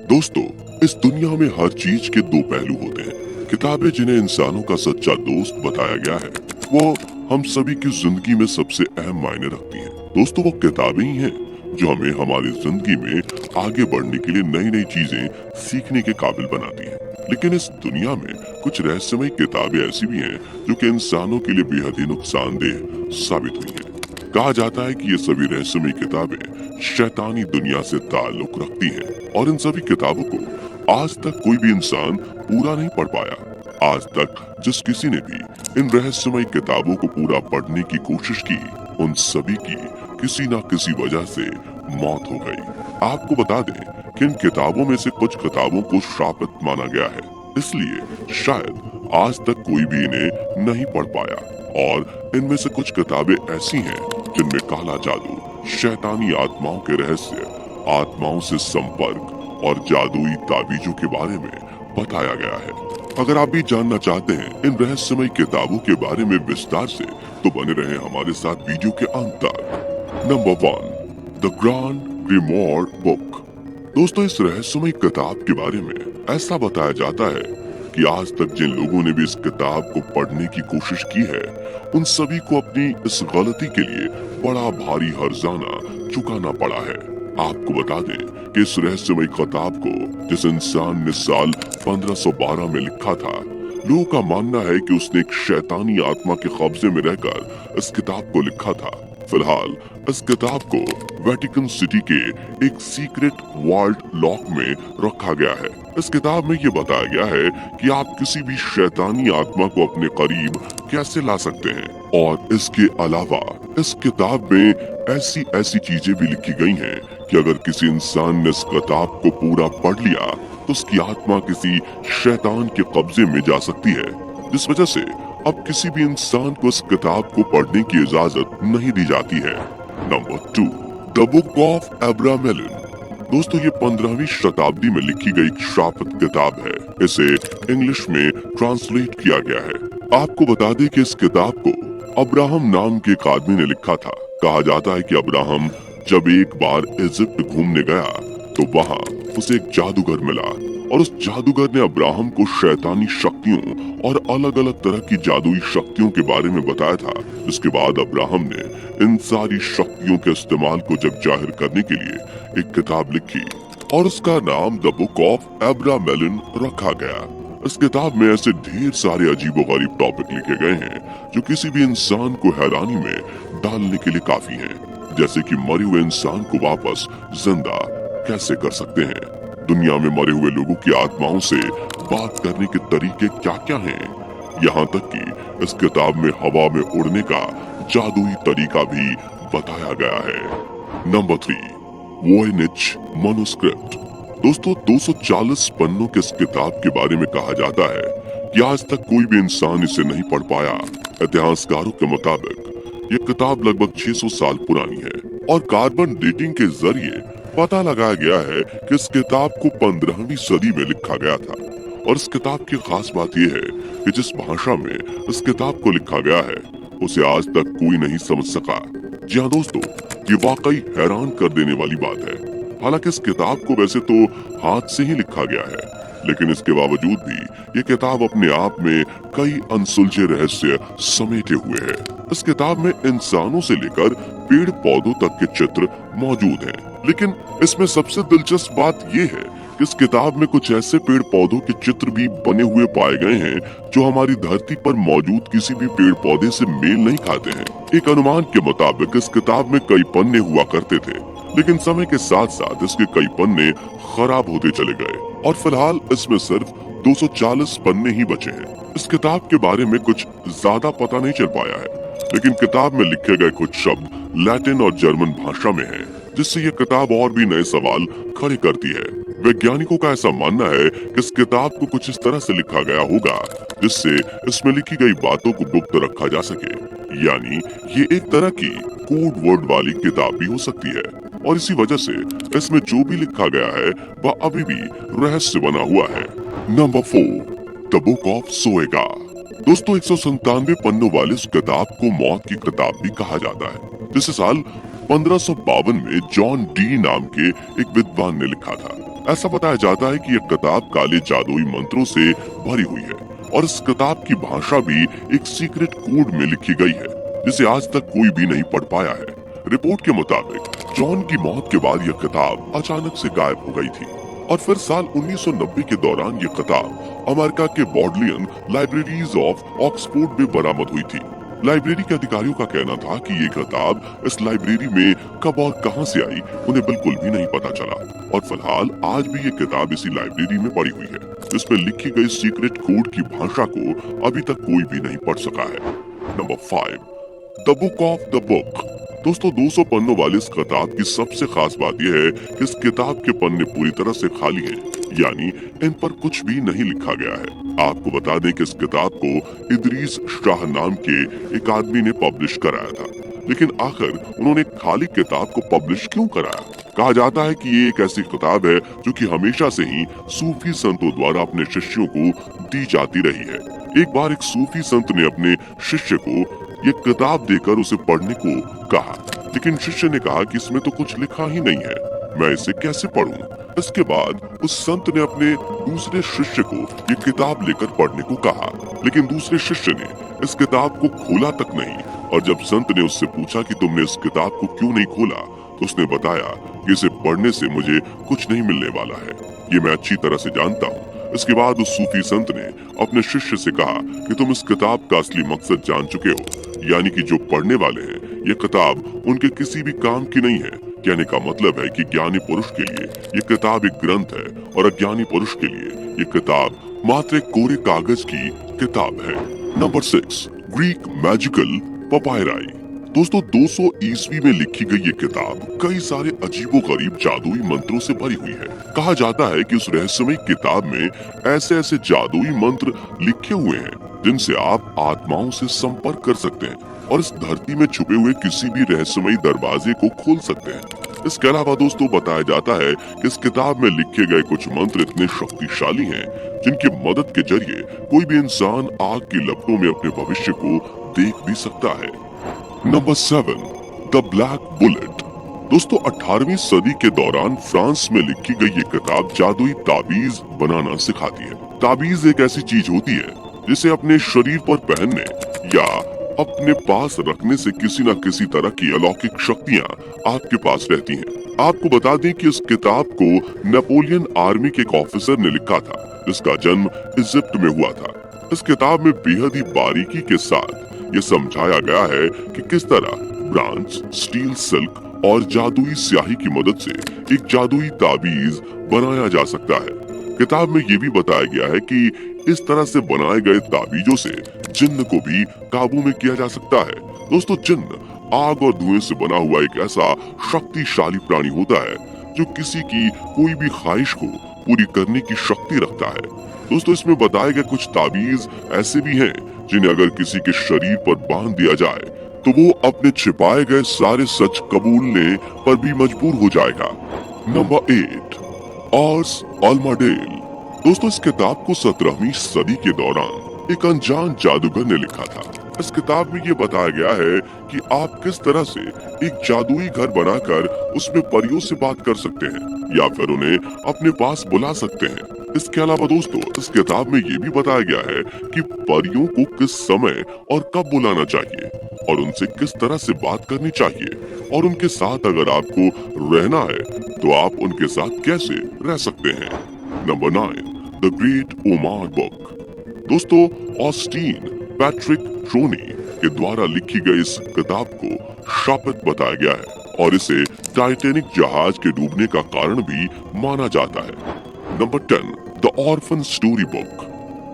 दोस्तों, इस दुनिया में हर चीज के दो पहलू होते हैं। किताबें जिन्हें इंसानों का सच्चा दोस्त बताया गया है, वो हम सभी की जिंदगी में सबसे अहम मायने रखती हैं। दोस्तों, वो किताबें ही हैं जो हमें हमारी जिंदगी में आगे बढ़ने के लिए नई नई चीजें सीखने के काबिल बनाती हैं। लेकिन इस दुनिया में कुछ रहस्यमयी किताबें ऐसी भी हैं जो कि इंसानों के लिए बेहद ही नुकसानदेह साबित हुई हैं। कहा जाता है कि ये सभी रहस्यमयी किताबें शैतानी दुनिया से ताल्लुक रखती हैं और इन सभी किताबों को आज तक कोई भी इंसान पूरा नहीं पढ़ पाया। आज तक जिस किसी ने भी इन रहस्यमयी किताबों को पूरा पढ़ने की कोशिश की, उन सभी की किसी न किसी वजह से मौत हो गई। आपको बता दें कि इन किताबों में से कुछ किताबों को श्रापित माना गया है, इसलिए शायद आज तक कोई भी इन्हें नहीं पढ़ पाया। और इनमें से कुछ किताबें ऐसी हैं जिनमें काला जादू, शैतानी आत्माओं के रहस्य, आत्माओं से संपर्क और जादुई ताबीजों के बारे में बताया गया है। अगर आप भी जानना चाहते हैं इन रहस्यमयी किताबों के बारे में विस्तार से, तो बने रहें हमारे साथ वीडियो के अंत तक। Number 1, the grand grimoire book. दोस्तों, इस रहस्यमयी किताब के बारे में ऐसा बताया जाता है कि आज तक जिन लोगों ने भी इस किताब को पढ़ने की कोशिश की है, उन सभी को अपनी इस गलती के लिए बड़ा भारी हर्जाना चुकाना पड़ा है। आपको बता दें कि इस रहस्यमयी किताब को जिस इंसान ने साल 1512 में लिखा था, लोगों का मानना है कि उसने एक शैतानी आत्मा के कब्जे में रहकर इस किताब को लिखा था। फिलहाल इस किताब को वेटिकन सिटी के एक सीक्रेट वर्ल्ड लॉक में रखा गया है। इस किताब में ये बताया गया है कि आप किसी भी शैतानी आत्मा को अपने करीब कैसे ला सकते हैं। और इसके अलावा इस किताब में ऐसी ऐसी चीजें भी लिखी गई हैं कि अगर किसी इंसान ने इस किताब को पूरा पढ़ लिया तो उसकी आत्मा किसी शैतान के कब्जे में जा सकती है, जिस वजह से अब किसी भी इंसान को इस किताब को पढ़ने की इजाजत नहीं दी जाती है। Number 2, the book of Abramelin. दोस्तों, ये 15वीं शताब्दी में लिखी गई एक श्रापित किताब है। इसे इंग्लिश में ट्रांसलेट किया गया है। आपको बता दें कि इस किताब को अब्राहम नाम के एक आदमी ने लिखा था। कहा जाता है कि अब्राहम जब एक बार इजिप्ट घूमने गया तो वहाँ उसे एक जादूगर मिला और उस जादूगर ने अब्राहम को शैतानी शक्तियों और अलग अलग तरह की जादुई शक्तियों के बारे में बताया था। इसके बाद अब्राहम ने इन सारी शक्तियों के इस्तेमाल को जब जाहिर करने के लिए एक किताब लिखी और उसका नाम द बुक ऑफ एब्रामेलिन रखा गया। इस किताब में ऐसे ढेर सारे अजीबोगरीब टॉपिक लिखे गए हैं जो किसी भी इंसान को हैरानी में डालने के लिए काफी हैं। जैसे कि मरे हुए इंसान को वापस जिंदा कैसे कर सकते हैं, दुनिया में मरे हुए लोगों की आत्माओं से बात करने के तरीके क्या क्या हैं, यहाँ तक कि इस किताब में हवा में उड़ने का जादुई तरीका भी बताया गया है। Number 3, Voynich manuscript. दोस्तों, 240 पन्नों के इस किताब के बारे में कहा जाता है कि आज तक कोई भी इंसान इसे नहीं पढ़ पाया। इतिहासकारों के मुताबिक ये किताब लगभग 600 साल पुरानी है और कार्बन डेटिंग के जरिए पता लगाया गया है कि इस किताब को 15वीं सदी में लिखा गया था। और इस किताब की खास बात यह है कि जिस भाषा में इस किताब को लिखा गया है उसे आज तक कोई नहीं समझ सका। जी हाँ दोस्तों, ये वाकई हैरान कर देने वाली बात है। हालांकि इस किताब को वैसे तो हाथ से ही लिखा गया है, लेकिन इसके बावजूद भी ये किताब अपने आप में कई अनसुलझे रहस्य समेटे हुए है। इस किताब में इंसानों से लेकर पेड़ पौधों तक के चित्र मौजूद हैं, लेकिन इसमें सबसे दिलचस्प बात ये है कि इस किताब में कुछ ऐसे पेड़ पौधों के चित्र भी बने हुए पाए गए हैं जो हमारी धरती पर मौजूद किसी भी पेड़ पौधे से मेल नहीं खाते हैं। एक अनुमान के मुताबिक इस किताब में कई पन्ने हुआ करते थे, लेकिन समय के साथ साथ इसके कई पन्ने खराब होते चले गए और फिलहाल इसमें सिर्फ 240 पन्ने ही बचे हैं। इस किताब के बारे में कुछ ज्यादा पता नहीं चल पाया है, लेकिन किताब में लिखे गए कुछ शब्द लैटिन और जर्मन भाषा में हैं, जिससे ये किताब और भी नए सवाल खड़े करती है। वैज्ञानिकों का ऐसा मानना है कि इस किताब को कुछ इस तरह से लिखा गया होगा जिससे इसमें लिखी गई बातों को गुप्त रखा जा सके, यानी ये एक तरह की कोड वर्ड वाली किताब भी हो सकती है और इसी वजह से इसमें जो भी लिखा गया है वह अभी भी रहस्य बना हुआ है। Number 4, the book of Soyga. दोस्तों, 197 पन्नों वाले इस किताब को मौत की किताब भी कहा जाता है, जिसे साल 1552 में जॉन डी नाम के एक विद्वान ने लिखा था। ऐसा बताया जाता है कि यह किताब काले जादुई मंत्रों से भरी हुई है और इस किताब की भाषा भी एक सीक्रेट कोड में लिखी गई है जिसे आज तक कोई भी नहीं पढ़ पाया है। रिपोर्ट के मुताबिक जॉन की मौत के बाद यह किताब अचानक से गायब हो गई थी और फिर साल 1990 के दौरान यह किताब अमेरिका के बॉडलियन लाइब्रेरीज ऑफ ऑक्सफोर्ड में बरामद हुई थी। लाइब्रेरी के अधिकारियों का कहना था कि ये किताब इस लाइब्रेरी में कब और कहां से आई उन्हें बिल्कुल भी नहीं पता चला और फिलहाल आज भी ये किताब इसी लाइब्रेरी में पड़ी हुई है जिसमें लिखी गई सीक्रेट कोड की भाषा को अभी तक कोई भी नहीं पढ़ सका है। Number 5, the book of the book. दोस्तों 200 पन्नों वाली इस किताब की सबसे खास बात यह है कि इस किताब के पन्ने पूरी तरह से खाली हैं, यानी इन पर कुछ भी नहीं लिखा गया है। आपको बता दें कि इस किताब को इदरीस शाह नाम के एक आदमी ने पब्लिश कराया था, लेकिन आखिर उन्होंने खाली किताब को पब्लिश क्यों कराया? कहा जाता है कि ये एक ऐसी किताब है जो कि हमेशा से ही सूफी संतों द्वारा अपने शिष्यों को दी जाती रही है। एक बार एक सूफी संत ने अपने शिष्य को ये किताब देकर उसे पढ़ने को कहा, लेकिन शिष्य ने कहा कि इसमें तो कुछ लिखा ही नहीं है, मैं इसे कैसे पढ़ूं? इसके बाद उस संत ने अपने दूसरे शिष्य को ये किताब लेकर पढ़ने को कहा, लेकिन दूसरे शिष्य ने इस किताब को खोला तक नहीं और जब संत ने उससे पूछा कि तुमने इस किताब को क्यों नहीं खोला, तो उसने बताया कि इसे पढ़ने से मुझे कुछ नहीं मिलने वाला है, ये मैं अच्छी तरह से जानता हूँ। इसके बाद उस सूफी संत ने अपने शिष्य से कहा कि तुम इस किताब का असली मकसद जान चुके हो, यानी कि जो पढ़ने वाले हैं ये किताब उनके किसी भी काम की नहीं है। कहने का मतलब है कि ज्ञानी पुरुष के लिए ये किताब एक ग्रंथ है और अज्ञानी पुरुष के लिए ये किताब मात्र एक कोरे कागज की किताब है। Number 6, Greek magical papyri. दोस्तों 200 ईस्वी में लिखी गई ये किताब कई सारे अजीबोगरीब जादुई मंत्रों से भरी हुई है। कहा जाता है कि उस रहस्यमय किताब में ऐसे ऐसे जादुई मंत्र लिखे हुए हैं जिनसे आप आत्माओं से संपर्क कर सकते हैं और इस धरती में छुपे हुए किसी भी रहस्यमय दरवाजे को खोल सकते हैं। इसके अलावा दोस्तों बताया जाता है कि इस किताब में लिखे गए कुछ मंत्र इतने शक्तिशाली हैं जिनकी मदद के जरिए कोई भी इंसान आग की लपटों में अपने भविष्य को देख भी सकता है। Number 7, the black bullet. दोस्तों 18वीं सदी के दौरान फ्रांस में लिखी गई ये किताब जादुई ताबीज बनाना सिखाती है। ताबीज एक ऐसी चीज होती है जिसे अपने शरीर पर पहनने या अपने पास रखने से किसी न किसी तरह की अलौकिक शक्तियाँ आपके पास रहती हैं। आपको बता दें कि इस किताब को नेपोलियन आर्मी के एक ऑफिसर ने लिखा था जिसका जन्म इजिप्ट में हुआ था। इस किताब में बेहद ही बारीकी के साथ ये समझाया गया है कि किस तरह ब्रांच, स्टील, सिल्क और जादुई स्याही की मदद से एक जादुई ताबीज बनाया जा सकता है। किताब में ये भी बताया गया है कि इस तरह से बनाए गए ताबीजों से जिन्न को भी काबू में किया जा सकता है। दोस्तों जिन्न आग और धुएं से बना हुआ एक ऐसा शक्तिशाली प्राणी होता है जो किसी की कोई भी ख्वाहिश को पूरी करने की शक्ति रखता है। दोस्तों इसमें बताए गए कुछ ताबीज ऐसे भी हैं जिन्हें अगर किसी के शरीर पर बांध दिया जाए तो वो अपने छिपाए गए सारे सच कबूलने पर भी मजबूर हो जाएगा। Number 8, Ars Almadel. दोस्तों इस किताब को 17वीं सदी के दौरान एक अनजान जादूगर ने लिखा था। इस किताब में ये बताया गया है कि आप किस तरह से एक जादुई घर बनाकर उसमें परियों से बात कर सकते हैं या फिर उन्हें अपने पास बुला सकते हैं। इसके अलावा दोस्तों इस किताब में ये भी बताया गया है कि परियों को किस समय और कब बुलाना चाहिए और उनसे किस तरह से बात करनी चाहिए और उनके साथ अगर आपको रहना है तो आप उनके साथ कैसे रह सकते हैं। Number 9, the great Omar book. दोस्तों ऑस्टीन पैट्रिक ट्रोनी के द्वारा लिखी गई इस किताब को शापित बताया गया है और इसे टाइटैनिक जहाज के डूबने का कारण भी माना जाता है। Number 10, the orphan story book.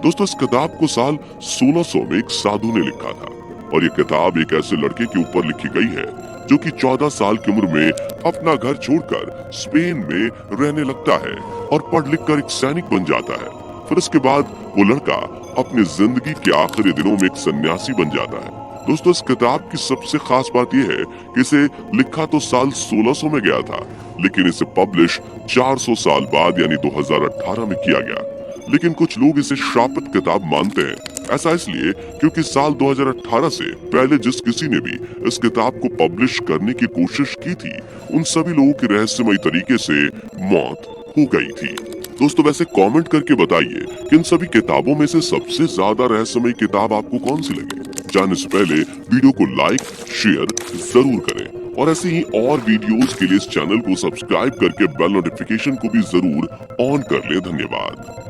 दोस्तों इस किताब को साल 1600 में एक साधु ने लिखा था और ये किताब एक ऐसे लड़के के ऊपर लिखी गई है जो कि 14 साल की उम्र में अपना घर छोड़कर स्पेन में रहने लगता है और पढ़ लिख कर एक सैनिक बन जाता है। फिर उसके बाद वो लड़का अपनी जिंदगी के आखिरी दिनों में एक सन्यासी बन जाता है। दोस्तों इस किताब की सबसे खास बात यह है कि इसे लिखा तो साल 1600 में गया था, लेकिन इसे पब्लिश 400 साल बाद यानी 2018 में किया गया। लेकिन कुछ लोग इसे शापित किताब मानते हैं। ऐसा इसलिए क्योंकि साल 2018 से पहले जिस किसी ने भी इस किताब को पब्लिश करने की कोशिश की थी, उन सभी लोगों की रहस्यमय तरीके से मौत हो गई थी। दोस्तों वैसे कमेंट करके बताइए कि इन सभी किताबों में से सबसे ज्यादा रहस्यमय किताब आपको कौन सी लगी। जाने से पहले वीडियो को लाइक शेयर जरूर करें और ऐसे ही और वीडियोस के लिए इस चैनल को सब्सक्राइब करके बेल नोटिफिकेशन को भी जरूर ऑन कर ले। धन्यवाद।